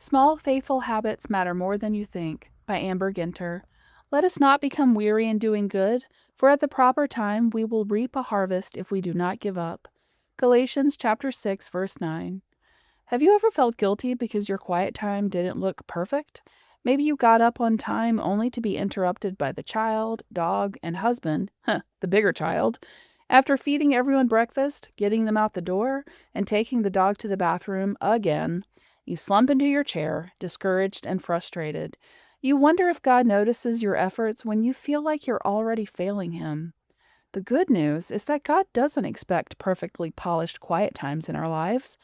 Small, faithful habits matter more than you think, by Amber Ginter. Let us not become weary in doing good, for at the proper time we will reap a harvest if we do not give up. Galatians chapter 6, verse 9. Have you ever felt guilty because your quiet time didn't look perfect? Maybe you got up on time only to be interrupted by the child, dog, and husband, the bigger child. After feeding everyone breakfast, getting them out the door, and taking the dog to the bathroom again, you slump into your chair, discouraged and frustrated. You wonder if God notices your efforts when you feel like you're already failing Him. The good news is that God doesn't expect perfectly polished quiet times in our lives.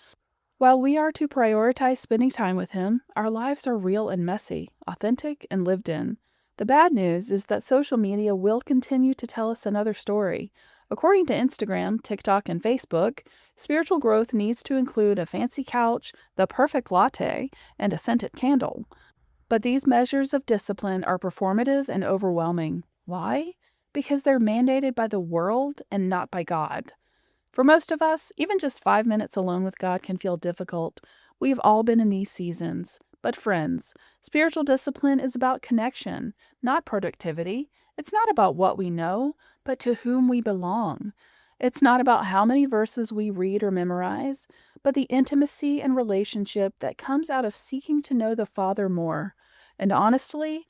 While we are to prioritize spending time with Him, our lives are real and messy, authentic and lived in. The bad news is that social media will continue to tell us another story. According to Instagram, TikTok, and Facebook, spiritual growth needs to include a fancy couch, the perfect latte, and a scented candle. But these measures of discipline are performative and overwhelming. Why? Because they're mandated by the world and not by God. For most of us, even just 5 minutes alone with God can feel difficult. We've all been in these seasons. But friends, spiritual discipline is about connection, not productivity. It's not about what we know, but to whom we belong. It's not about how many verses we read or memorize, but the intimacy and relationship that comes out of seeking to know the Father more. And honestly,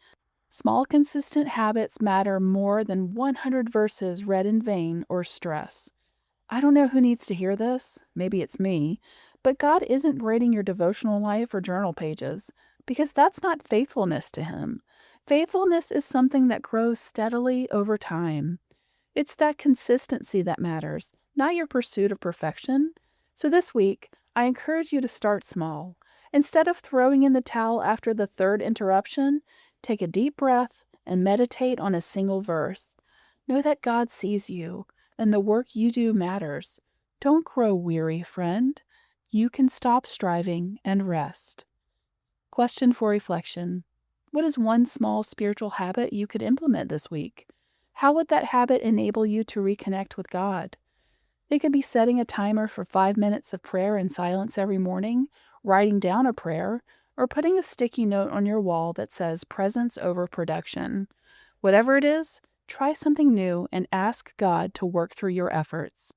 small consistent habits matter more than 100 verses read in vain or stress. I don't know who needs to hear this, maybe it's me, but God isn't grading your devotional life or journal pages, because that's not faithfulness to Him. Faithfulness is something that grows steadily over time. It's that consistency that matters, not your pursuit of perfection. So this week, I encourage you to start small. Instead of throwing in the towel after the third interruption, take a deep breath and meditate on a single verse. Know that God sees you, and the work you do matters. Don't grow weary, friend. You can stop striving and rest. Question for reflection. What is one small spiritual habit you could implement this week? How would that habit enable you to reconnect with God? It could be setting a timer for 5 minutes of prayer in silence every morning, writing down a prayer, or putting a sticky note on your wall that says presence over production. Whatever it is, try something new and ask God to work through your efforts.